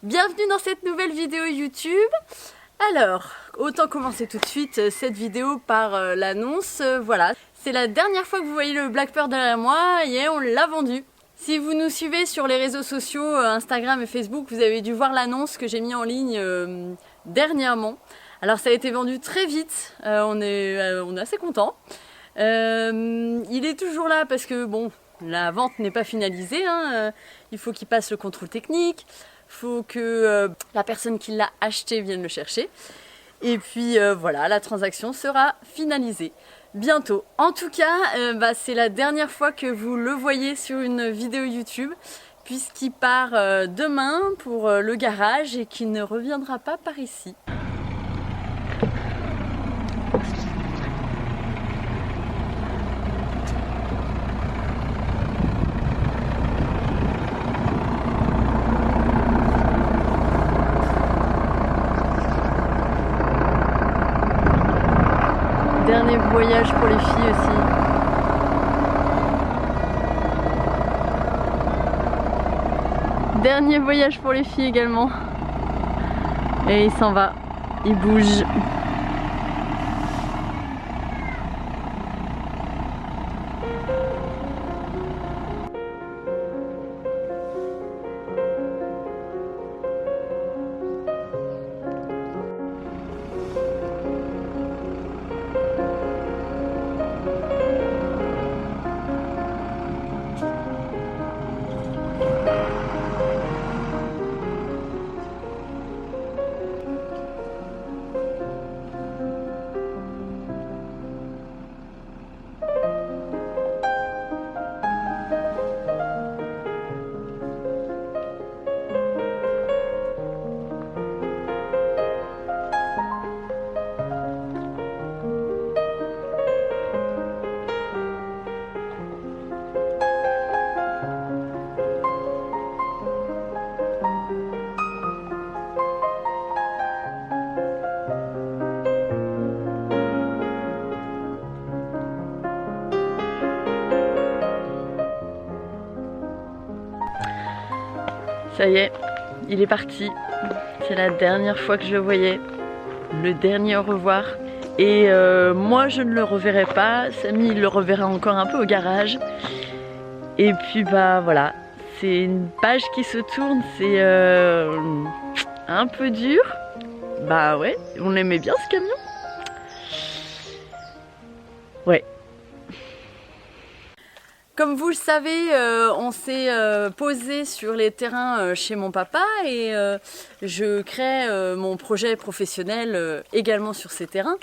Bienvenue dans cette nouvelle vidéo YouTube. Alors, autant commencer tout de suite cette vidéo par l'annonce. Voilà, c'est la dernière fois que vous voyez le Blackpearl derrière moi et on l'a vendu. Si vous nous suivez sur les réseaux sociaux, Instagram et Facebook, vous avez dû voir l'annonce que j'ai mis en ligne dernièrement. Alors ça a été vendu très vite, on est assez content. Il est toujours là parce que bon, la vente n'est pas finalisée, hein. Il faut qu'il passe le contrôle technique, il faut que la personne qui l'a acheté vienne le chercher. Et puis voilà, la transaction sera finalisée bientôt. En tout cas, c'est la dernière fois que vous le voyez sur une vidéo YouTube, puisqu'il part demain pour le garage et qu'il ne reviendra pas par ici. Dernier voyage pour les filles aussi. Dernier voyage pour les filles également. Et il s'en va, il bouge. Ça y est, il est parti. C'est la dernière fois que je le voyais. Le dernier au revoir. Et moi je ne le reverrai pas. Samy il le reverra encore un peu au garage. Et puis bah voilà. C'est une page qui se tourne. C'est un peu dur. Bah ouais, on aimait bien ce camion. Ouais. Comme vous le savez, on s'est posé sur les terrains chez mon papa et je crée mon projet professionnel également sur ces terrains.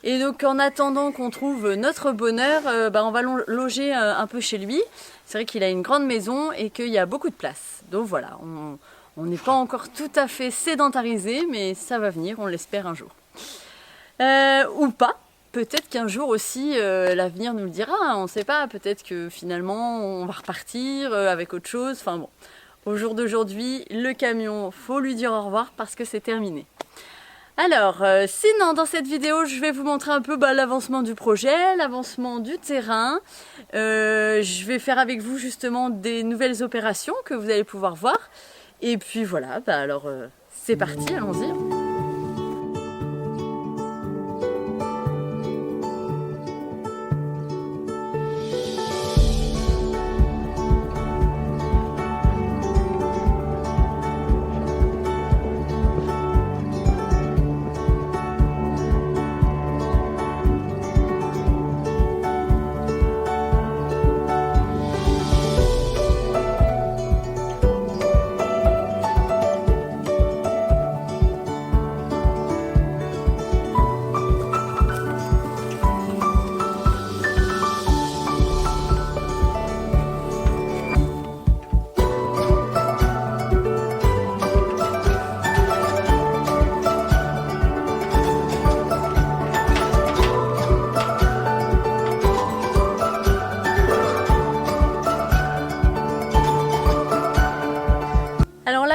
Et donc en attendant qu'on trouve notre bonheur, on va loger un peu chez lui. C'est vrai qu'il a une grande maison et qu'il y a beaucoup de place. Donc voilà, on n'est pas encore tout à fait sédentarisé, mais ça va venir, on l'espère un jour. Ou pas. Peut-être qu'un jour aussi, l'avenir nous le dira, on ne sait pas, peut-être que finalement on va repartir avec autre chose, enfin bon. Au jour d'aujourd'hui, le camion, faut lui dire au revoir parce que c'est terminé. Alors, sinon dans cette vidéo, je vais vous montrer un peu l'avancement du projet, l'avancement du terrain. Je vais faire avec vous justement des nouvelles opérations que vous allez pouvoir voir. Et puis voilà, alors c'est parti, allons-y.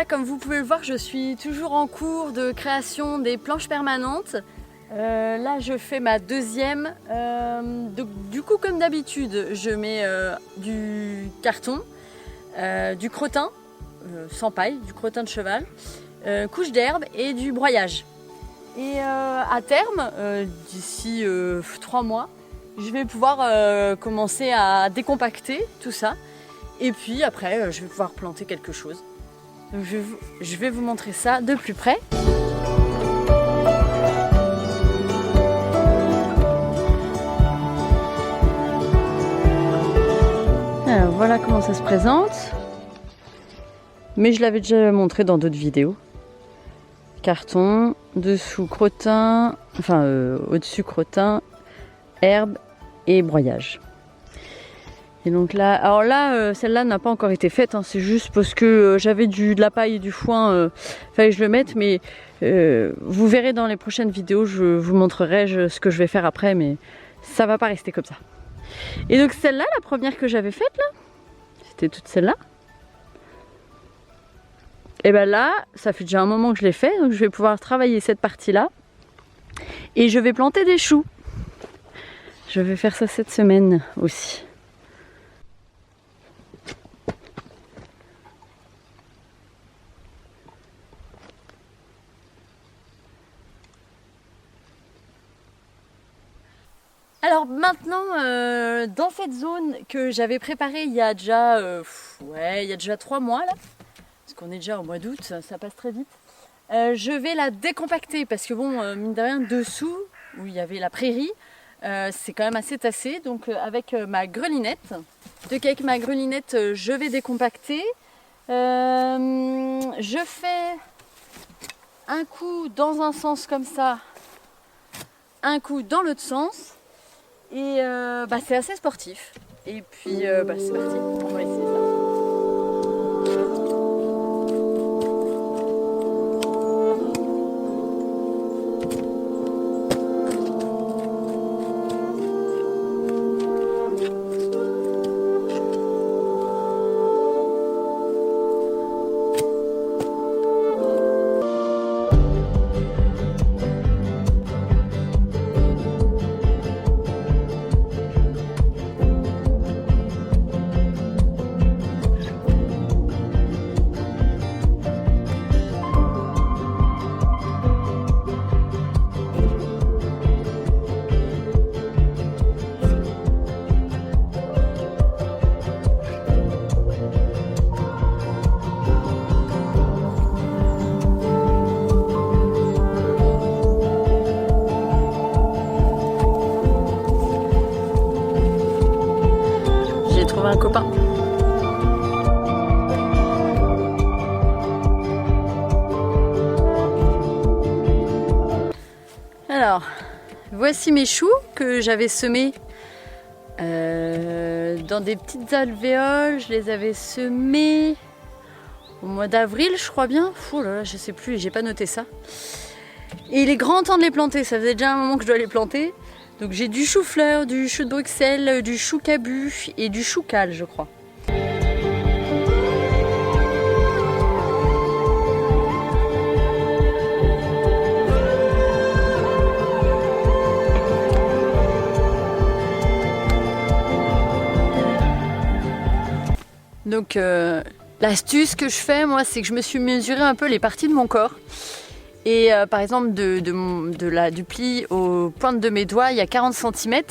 Comme vous pouvez le voir, je suis toujours en cours de création des planches permanentes. Là, je fais ma deuxième. Du coup, comme d'habitude, je mets du carton, du crottin sans paille, du crottin de cheval, couche d'herbe et du broyage. Et à terme, d'ici 3 mois, je vais pouvoir commencer à décompacter tout ça. Et puis après, je vais pouvoir planter quelque chose. Donc je vais vous montrer ça de plus près. Alors voilà comment ça se présente. Mais je l'avais déjà montré dans d'autres vidéos. Carton, dessous crottin, enfin au-dessus crottin, herbe et broyage. Et donc là, alors là, celle-là n'a pas encore été faite, hein, c'est juste parce que j'avais de la paille et du foin, fallait que je le mette, mais vous verrez dans les prochaines vidéos, je vous montrerai ce que je vais faire après, mais ça va pas rester comme ça. Et donc celle-là, la première que j'avais faite là, c'était toute celle-là. Et ben là, ça fait déjà un moment que je l'ai fait, donc je vais pouvoir travailler cette partie-là. Et je vais planter des choux. Je vais faire ça cette semaine aussi. Alors maintenant, dans cette zone que j'avais préparée il y a déjà, il y a déjà 3 mois là, parce qu'on est déjà au mois d'août, ça passe très vite. Je vais la décompacter parce que bon, mine de rien, dessous où il y avait la prairie, c'est quand même assez tassé. Donc avec ma grelinette, avec ma grelinette, je vais décompacter. Je fais un coup dans un sens comme ça, un coup dans l'autre sens. Et c'est assez sportif. Et puis c'est parti, on va essayer ça. Un copain. Alors, voici mes choux que j'avais semés dans des petites alvéoles. Je les avais semés au mois d'avril, je crois bien. Ouh là là, je sais plus, j'ai pas noté ça. Et il est grand temps de les planter. Ça faisait déjà un moment que je dois les planter. Donc j'ai du chou-fleur, du chou de Bruxelles, du chou cabu et du chou cal, je crois. Donc l'astuce que je fais, moi, c'est que je me suis mesuré un peu les parties de mon corps. Et par exemple, du pli aux pointes de mes doigts, il y a 40 cm.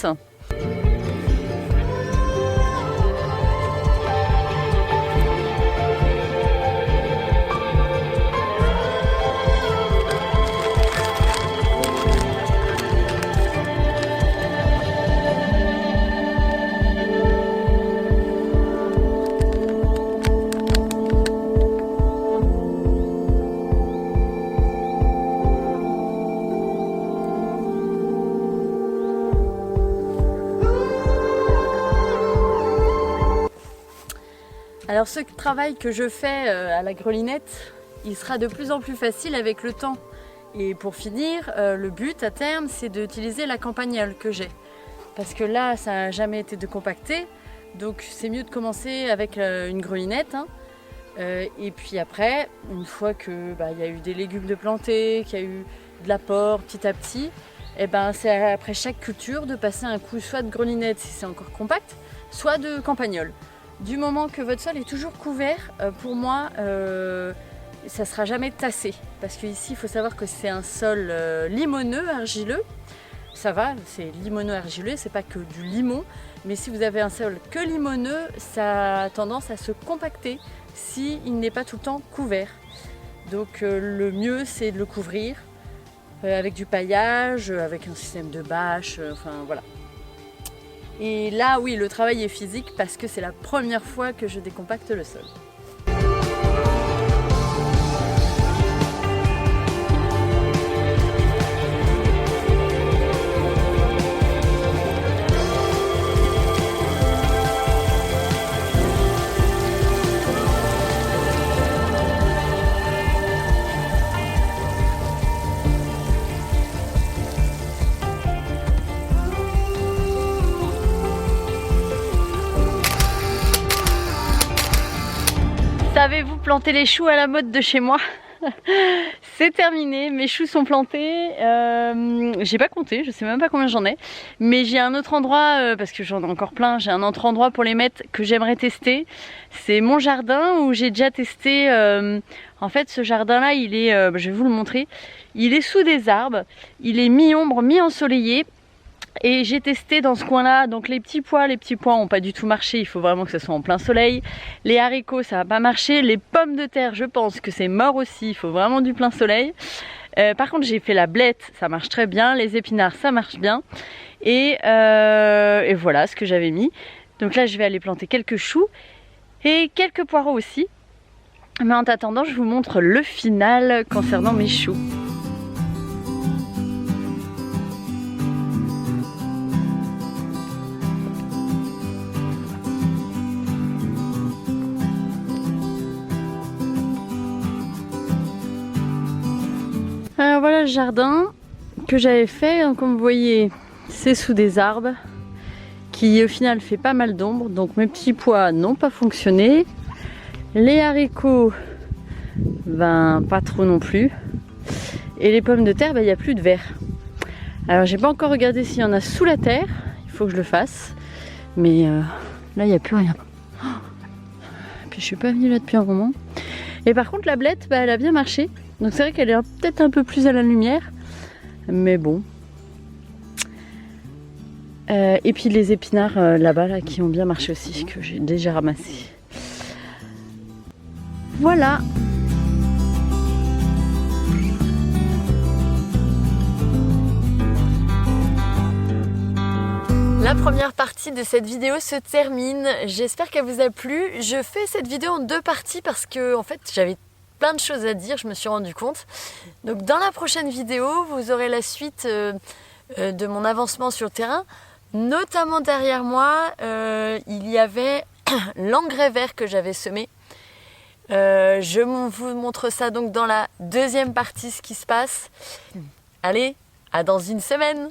Alors ce travail que je fais à la grelinette, il sera de plus en plus facile avec le temps. Et pour finir, le but à terme, c'est d'utiliser la campagnole que j'ai. Parce que là, ça n'a jamais été décompacté, donc c'est mieux de commencer avec une grelinette. Hein. Et puis après, une fois que y a eu des légumes de planter, qu'il y a eu de l'apport petit à petit, et c'est après chaque culture de passer un coup soit de grelinette si c'est encore compact, soit de campagnole. Du moment que votre sol est toujours couvert, pour moi, ça ne sera jamais tassé. Parce qu'ici, il faut savoir que c'est un sol limoneux, argileux. Ça va, c'est limoneux, argileux, c'est pas que du limon. Mais si vous avez un sol que limoneux, ça a tendance à se compacter s'il n'est pas tout le temps couvert. Donc le mieux, c'est de le couvrir avec du paillage, avec un système de bâche, enfin voilà. Et là, oui, le travail est physique parce que c'est la première fois que je décompacte le sol. Savez-vous planter les choux à la mode de chez moi? C'est terminé, mes choux sont plantés, j'ai pas compté, je sais même pas combien j'en ai, mais j'ai un autre endroit, parce que j'en ai encore plein, j'ai un autre endroit pour les mettre que j'aimerais tester. C'est mon jardin où j'ai déjà testé, en fait ce jardin là il est, je vais vous le montrer, il est sous des arbres, il est mi-ombre, mi-ensoleillé. Et j'ai testé dans ce coin là, donc les petits pois ont pas du tout marché, il faut vraiment que ça soit en plein soleil. Les haricots ça va pas marcher, les pommes de terre je pense que c'est mort aussi, il faut vraiment du plein soleil. Par contre j'ai fait la blette, ça marche très bien, les épinards ça marche bien. Et voilà ce que j'avais mis. Donc là je vais aller planter quelques choux et quelques poireaux aussi. Mais en attendant je vous montre le final concernant mes choux. Alors voilà le jardin que j'avais fait, donc comme vous voyez c'est sous des arbres qui au final fait pas mal d'ombre, donc mes petits pois n'ont pas fonctionné, les haricots ben pas trop non plus, et les pommes de terre ben, y a plus de verre. Alors j'ai pas encore regardé s'il y en a sous la terre, il faut que je le fasse, mais là il n'y a plus rien. Et puis je suis pas venue là depuis un moment. Et par contre la blette ben, elle a bien marché. Donc c'est vrai qu'elle est peut-être un peu plus à la lumière, mais bon. Et puis les épinards là-bas là, qui ont bien marché aussi, que j'ai déjà ramassé. Voilà. La première partie de cette vidéo se termine. J'espère qu'elle vous a plu. Je fais cette vidéo en deux parties parce que en fait j'avais plein de choses à dire, je me suis rendu compte. Donc dans la prochaine vidéo, vous aurez la suite de mon avancement sur le terrain. Notamment derrière moi, il y avait l'engrais vert que j'avais semé. Je vous montre ça donc dans la deuxième partie, ce qui se passe. Allez, à dans une semaine!